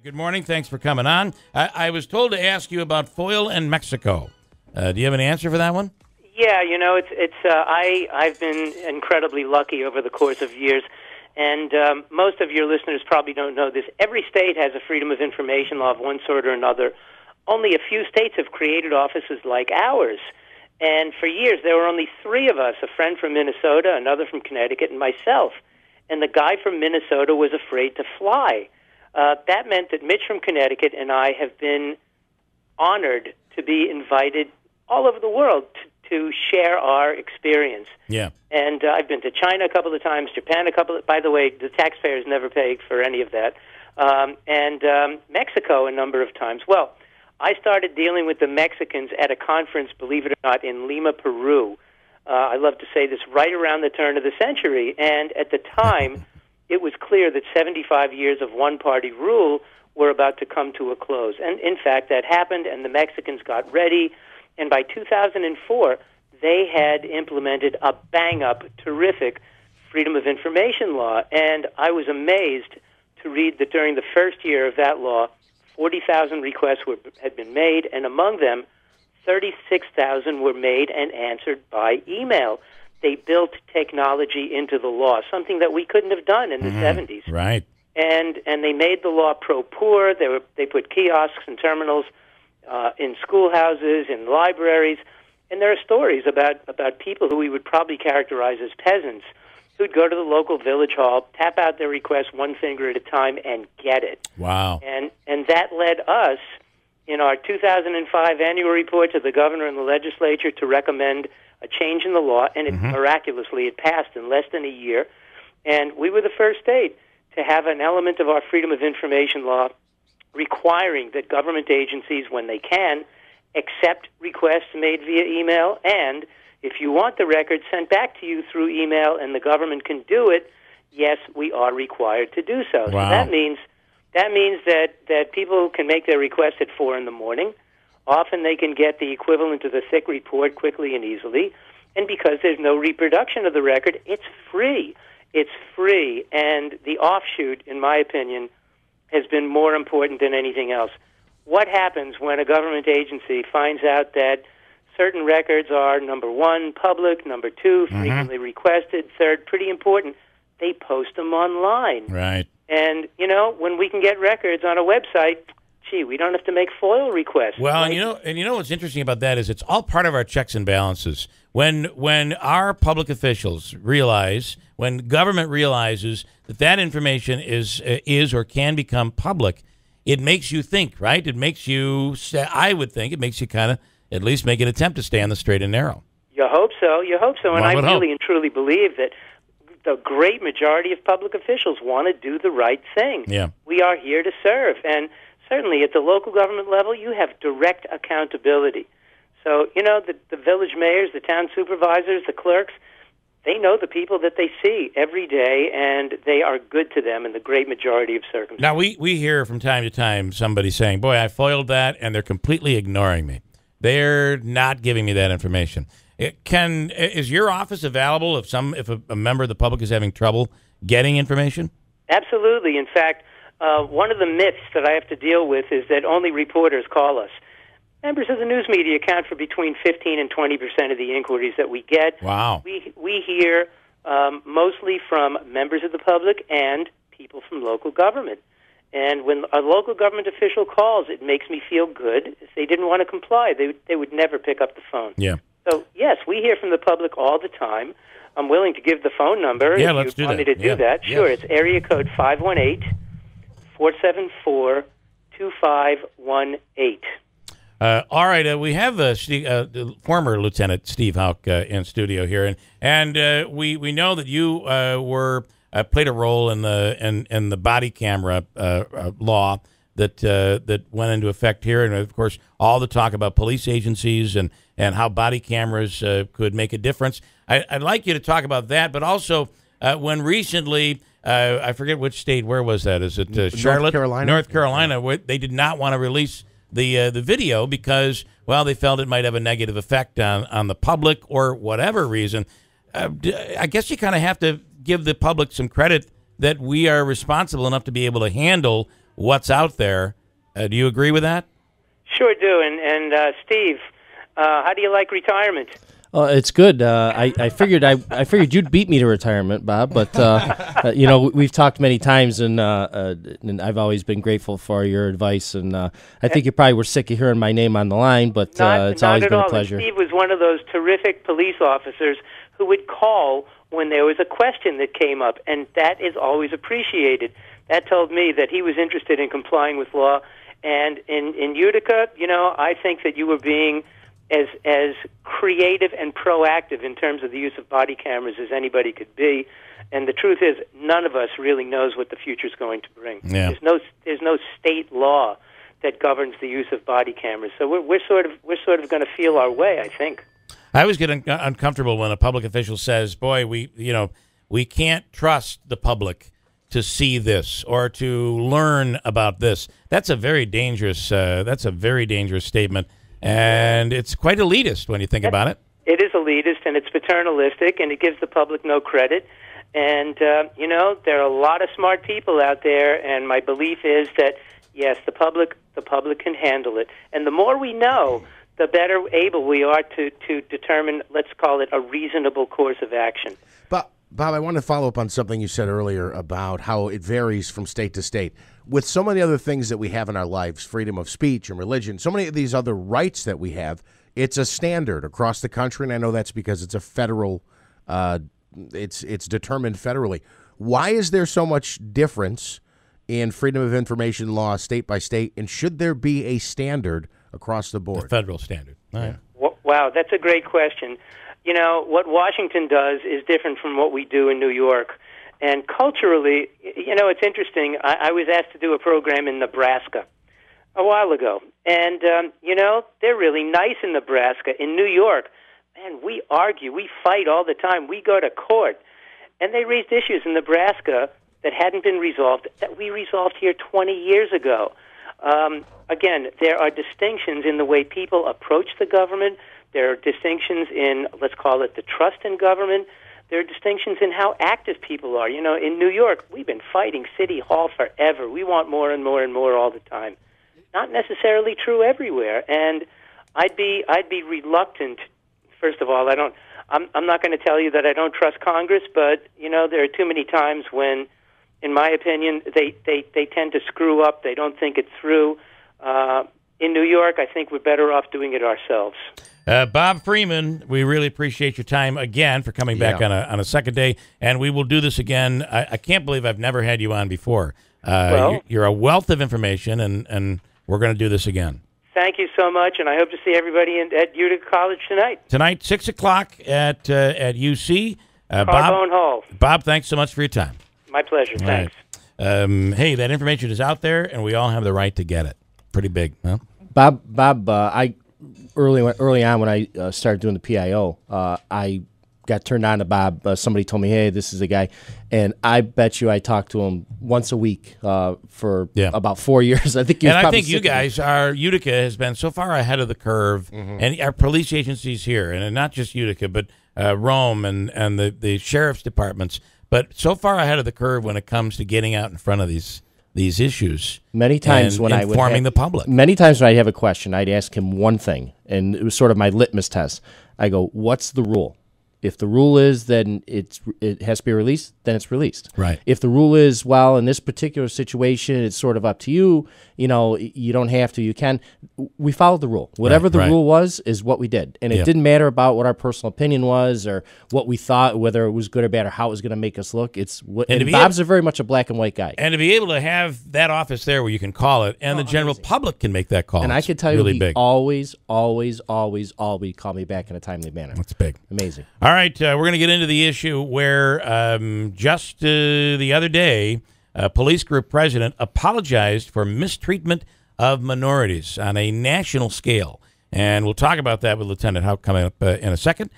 Good morning. Thanks for coming on. I was told to ask you about foil in Mexico. Do you have an answer for that one? Yeah, I've been incredibly lucky over the course of years, and most of your listeners probably don't know this. Every state has a Freedom of Information law of one sort or another. Only a few states have created offices like ours. And for years, there were only three of us, a friend from Minnesota, another from Connecticut, and myself. And the guy from Minnesota was afraid to fly. That meant that Mitch from Connecticut and I have been honored to be invited all over the world to share our experience. Yeah. And I've been to China a couple of times, Japan a couple of... By the way, the taxpayers never paid for any of that. And Mexico a number of times. Well, I started dealing with the Mexicans at a conference, believe it or not, in Lima, Peru. I love to say this, right around the turn of the century. And at the time... it was clear that 75 years of one-party rule were about to come to a close. And, in fact, that happened, and the Mexicans got ready. And by 2004, they had implemented a bang-up, terrific Freedom of Information law. And I was amazed to read that during the first year of that law, 40,000 requests had been made, and among them, 36,000 were made and answered by email. They built technology into the law, something that we couldn't have done in the 70s. Right. And they made the law pro-poor. They put kiosks and terminals in schoolhouses, in libraries. And there are stories about people who we would probably characterize as peasants who'd go to the local village hall, tap out their request one finger at a time, and get it. Wow. And that led us, in our 2005 annual report to the governor and the legislature, to recommend a change in the law, and miraculously it passed in less than a year. And we were the first state to have an element of our Freedom of Information law requiring that government agencies, when they can, accept requests made via email, and if you want the record sent back to you through email and the government can do it, yes, we are required to do so. Wow. So that means that people can make their request at 4 in the morning. Often they can get the equivalent of the thick report quickly and easily. And because there's no reproduction of the record, it's free. It's free. And the offshoot, in my opinion, has been more important than anything else. What happens when a government agency finds out that certain records are, number one, public, number two, frequently requested, third, pretty important, they post them online. Right. And, when we can get records on a website, gee, we don't have to make FOIL requests. Well, right? and you know what's interesting about that is it's all part of our checks and balances. When our public officials realize, when government realizes that information is or can become public, it makes you think, right? It makes you, I would think, it makes you kind of at least make an attempt to stay on the straight and narrow. You hope so. You hope so. And I really and truly believe that the great majority of public officials want to do the right thing. Yeah. We are here to serve. And certainly at the local government level, you have direct accountability. So, the village mayors, the town supervisors, the clerks, they know the people that they see every day, and they are good to them in the great majority of circumstances. Now, we hear from time to time somebody saying, boy, I foiled that, and they're completely ignoring me. They're not giving me that information. Is your office available if a member of the public is having trouble getting information? Absolutely. In fact, one of the myths that I have to deal with is that only reporters call us. Members of the news media account for between 15 and 20% of the inquiries that we get. Wow. We hear mostly from members of the public and people from local government. And when a local government official calls, it makes me feel good. If they didn't want to comply, they would never pick up the phone. Yeah. So, yes, we hear from the public all the time. I'm willing to give the phone number if you want me to do that. Sure, it's area code 518-474-2518. All right, we have former Lieutenant Steve Houck in studio here, and we know that you played a role in the body camera law that went into effect here, and of course all the talk about police agencies and how body cameras could make a difference. I'd like you to talk about that, but also when recently, I forget which state, where was that? Is it Charlotte? North Carolina, where they did not want to release the video because, well, they felt it might have a negative effect on the public or whatever reason. I guess you kind of have to give the public some credit that we are responsible enough to be able to handle what's out there. Do you agree with that? Sure do. And Steve, how do you like retirement? It's good. I figured you'd beat me to retirement, Bob. But you know, we've talked many times, and I've always been grateful for your advice. And I think you probably were sick of hearing my name on the line, but it's always been a pleasure. Steve was one of those terrific police officers who would call when there was a question that came up, and that is always appreciated. That told me that he was interested in complying with law. And in Utica, you know, I think that you were being as creative and proactive in terms of the use of body cameras as anybody could be. And the truth is, none of us really knows what the future is going to bring. Yeah. There's no state law that governs the use of body cameras. So we're sort of going to feel our way, I think. I always get uncomfortable when a public official says, "Boy, we can't trust the public to see this or to learn about this." That's a very dangerous statement. And it's quite elitist when you think about it. It is elitist, and it's paternalistic, and it gives the public no credit. And, you know, there are a lot of smart people out there, and my belief is that, yes, the public can handle it. And the more we know, the better able we are to determine, let's call it, a reasonable course of action. Bob, I want to follow up on something you said earlier about how it varies from state to state. With so many other things that we have in our lives, freedom of speech and religion, so many of these other rights that we have, it's a standard across the country, and I know that's because it's a federal, it's determined federally. Why is there so much difference in freedom of information law state by state, and should there be a standard across the board? The federal standard. All right. Wow, that's a great question. You know, what Washington does is different from what we do in New York. And culturally, you know, it's interesting. I was asked to do a program in Nebraska a while ago. And, you know, they're really nice in Nebraska. In New York, man, we argue. We fight all the time. We go to court. And they raised issues in Nebraska that hadn't been resolved, that we resolved here 20 years ago. Again, there are distinctions in the way people approach the government. There are distinctions in, let's call it, the trust in government. There are distinctions in how active people are. You know, in New York, we've been fighting City Hall forever. We want more and more and more all the time. Not necessarily true everywhere. And I'd be reluctant. First of all, I'm not going to tell you that I don't trust Congress, but you know, there are too many times when, in my opinion, they tend to screw up. They don't think it through. In New York, I think we're better off doing it ourselves. Bob Freeman, we really appreciate your time again for coming back on a second day, and we will do this again. I can't believe I've never had you on before. You're a wealth of information, and we're going to do this again. Thank you so much, and I hope to see everybody at Utica College tonight. Tonight, 6 o'clock at UC. Carbone Hall. Bob, thanks so much for your time. My pleasure. Thanks. Right. Hey, that information is out there, and we all have the right to get it. Pretty big, huh? Bob, I early on when I started doing the PIO, I got turned on to Bob. Somebody told me, hey, this is a guy. And I bet you I talked to him once a week for about 4 years. I think you guys, Utica has been so far ahead of the curve, and our police agencies here, and not just Utica, but Rome and the sheriff's departments, but so far ahead of the curve when it comes to getting out in front of these issues. Many times when informing the public. Many times when I'd have a question, I'd ask him one thing, and it was sort of my litmus test. I go, what's the rule? If the rule is then it has to be released, then it's released. Right. If the rule is, well, in this particular situation, it's sort of up to you, you know, you don't have to, you can. We followed the rule. Whatever the rule was is what we did. And it didn't matter about what our personal opinion was or what we thought, whether it was good or bad or how it was going to make us look. And Bob's very much a black and white guy. And to be able to have that office there where you can call it and the general public can make that call. And I can tell really you, big. always call me back in a timely manner. That's big. Amazing. All right, we're going to get into the issue where just the other day, a police group president apologized for mistreatment of minorities on a national scale. And we'll talk about that with Lieutenant Houck coming up in a second.